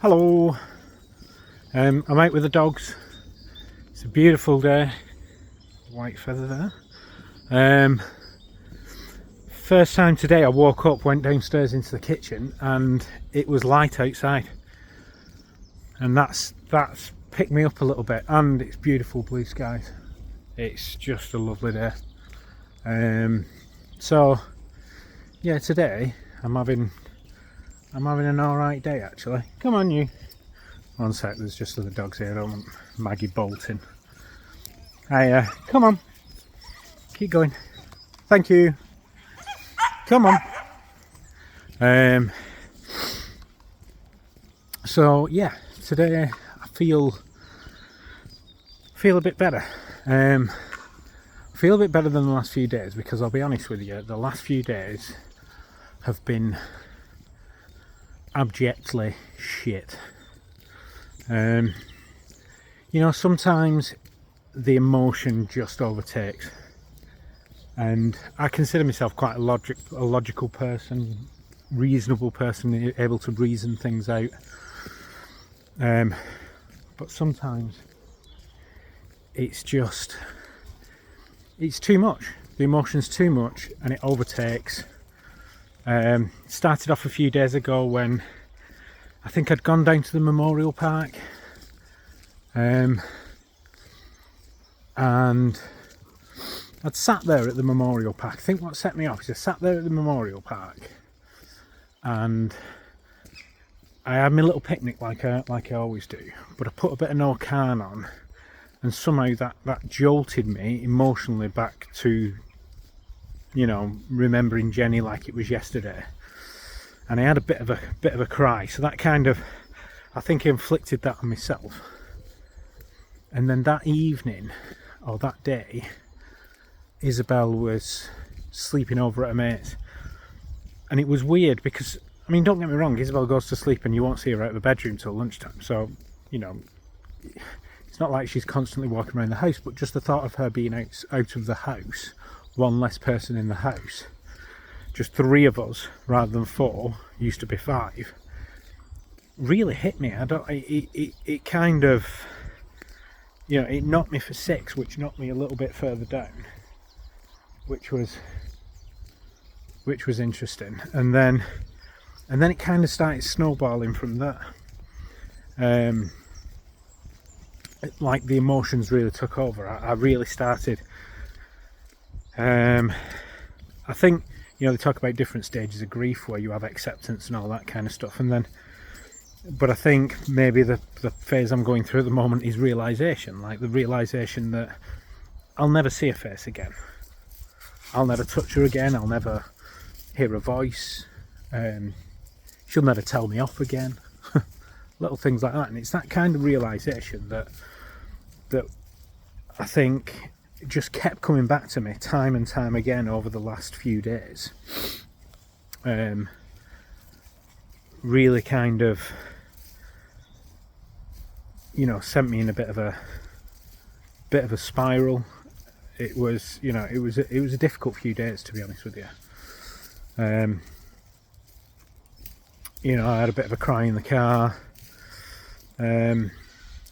Hello, I'm out with the dogs. It's a beautiful day. White feather there. First time today I woke up, went downstairs into the kitchen and it was light outside. And that's picked me up a little bit, and it's beautiful blue skies. It's just a lovely day. So yeah, today I'm having an alright day actually. Come on you. One sec, there's just other dogs here. I don't want Maggie bolting. Come on. Keep going. Thank you. Come on. So yeah, today I feel a bit better. I feel a bit better than the last few days, because I'll be honest with you, the last few days have been abjectly shit. You know, sometimes the emotion just overtakes, and I consider myself quite a logical person, reasonable person, able to reason things out. But sometimes it's too much. The emotion's too much and it overtakes. Started off a few days ago when I think I'd gone down to the Memorial Park, and I'd sat there at the Memorial Park. I think what set me off is I sat there at the Memorial Park and I had my little picnic like I always do, but I put a bit of Norcan on, and somehow that jolted me emotionally back to, you know, remembering Jenny like it was yesterday. And I had a bit of a cry, so that kind of, I think, inflicted that on myself. And then that evening, or that day, Isabel was sleeping over at her mate's, and it was weird because, I mean, don't get me wrong, Isabel goes to sleep and you won't see her out of the bedroom till lunchtime, so, you know, it's not like she's constantly walking around the house, but just the thought of her being out of the house, one less person in the house, just 3 of us rather than 4, used to be 5, really hit me. It kind of, you know, it knocked me for 6, which knocked me a little bit further down, which was interesting. And then it kind of started snowballing from there. Like the emotions really took over. I really started, I think, you know, they talk about different stages of grief where you have acceptance and all that kind of stuff, and then, but I think maybe the phase I'm going through at the moment is realisation, like the realisation that I'll never see her face again, I'll never touch her again, I'll never hear her voice, she'll never tell me off again, little things like that. And it's that kind of realisation that I think just kept coming back to me time and time again over the last few days. Really kind of, you know, sent me in a bit of a spiral. It was, you know, it was a difficult few days, to be honest with you. You know, I had a bit of a cry in the car, and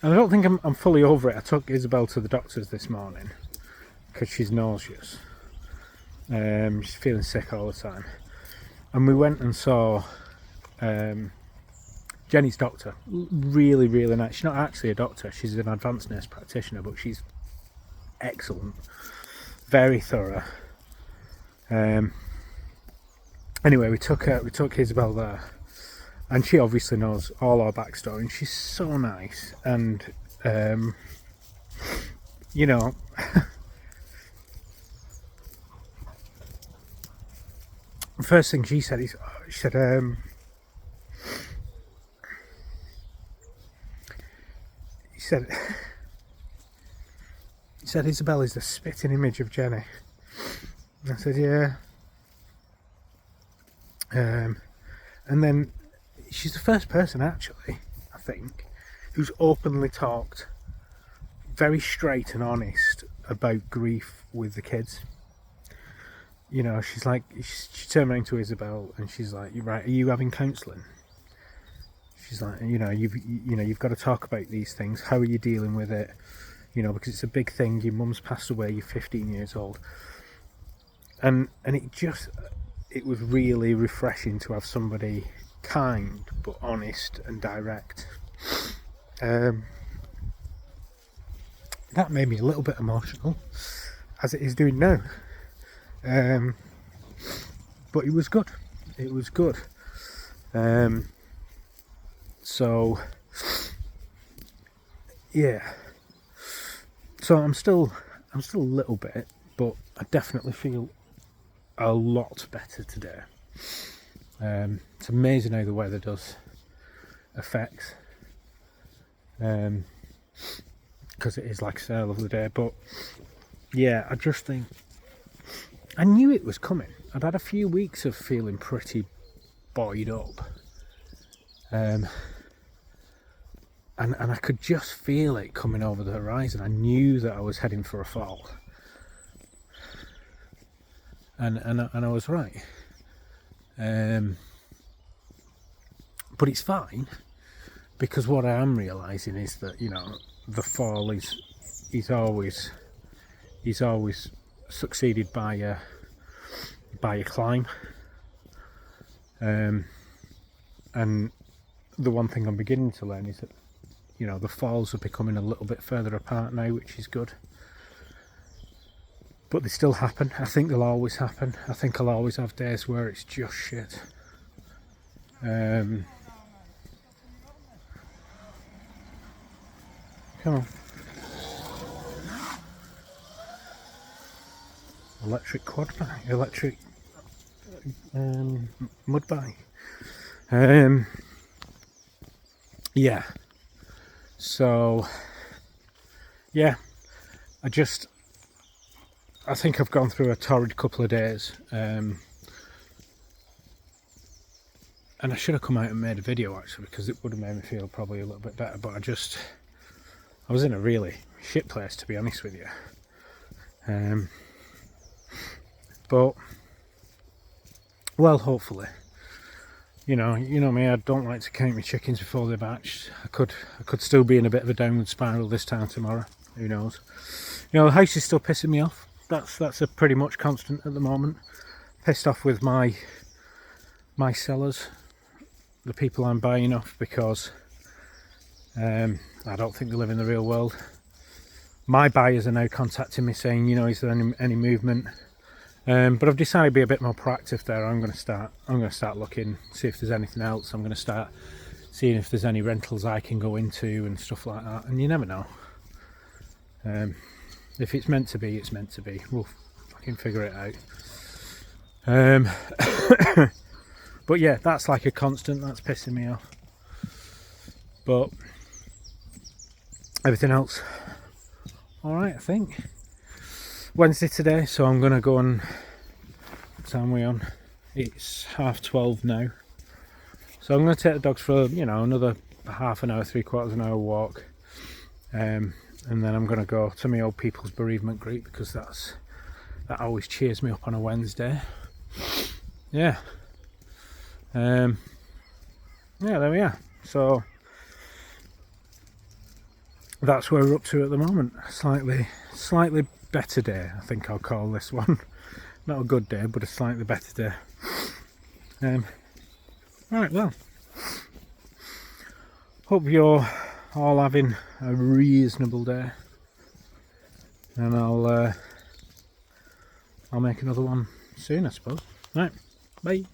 I don't think I'm fully over it. I took Isabel to the doctors this morning because she's nauseous. She's feeling sick all the time, and we went and saw Jenny's doctor. Really, really nice. She's not actually a doctor, she's an advanced nurse practitioner, but she's excellent, very thorough. Anyway, we took Isabel there, and she obviously knows all our backstory, and she's so nice. And you know, the first thing she said is, she said Isabel is the spitting image of Jenny. And I said, yeah. And then she's the first person, actually, I think, who's openly talked very straight and honest about grief with the kids. You know, she's like, she turned around to Isabel and she's like, "You're right, are you having counselling?" she's like, you've got to talk about these things. How are you dealing with it? Because it's a big thing. Your mum's passed away. You're 15 years old, and it was really refreshing to have somebody kind but honest and direct. That made me a little bit emotional, as it is doing now. But it was good. It was good. So yeah. So I'm still a little bit, but I definitely feel a lot better today. It's amazing how the weather does affect, because it is, like I say, a lovely day. But yeah, I just think I knew it was coming. I'd had a few weeks of feeling pretty buoyed up, and I could just feel it coming over the horizon. I knew that I was heading for a fall, and I was right. But it's fine, because what I am realising is that the fall is always succeeded by a climb. And the one thing I'm beginning to learn is that the falls are becoming a little bit further apart now, which is good. But they still happen. I think they'll always happen. I think I'll always have days where it's just shit. Come on. Electric quad bike, electric mud bike. Yeah. So yeah, I think I've gone through a torrid couple of days, and I should have come out and made a video actually, because it would have made me feel probably a little bit better. But I was in a really shit place, to be honest with you. But well, hopefully, you know me, I don't like to count my chickens before they've hatched. I could still be in a bit of a downward spiral this time tomorrow. Who knows? The house is still pissing me off. That's a pretty much constant at the moment. Pissed off with my sellers, the people I'm buying off, because I don't think they live in the real world. My buyers are now contacting me saying, is there any movement? But I've decided to be a bit more proactive there. I'm going to start looking, see if there's anything else. I'm going to start seeing if there's any rentals I can go into and stuff like that. And you never know. If it's meant to be, it's meant to be. We'll fucking figure it out. But yeah, that's like a constant. That's pissing me off. But everything else, all right, I think. Wednesday today, so I'm gonna go and, what time are we on? It's 12:30 now. So I'm gonna take the dogs for another half an hour, 3/4 an hour walk, and then I'm gonna go to my old people's bereavement group, because that always cheers me up on a Wednesday. Yeah. Yeah, there we are. So that's where we're up to at the moment. Slightly better day, I think I'll call this one. Not a good day, but a slightly better day. Right, well, hope you're all having a reasonable day, and I'll make another one soon, I suppose. Right, bye.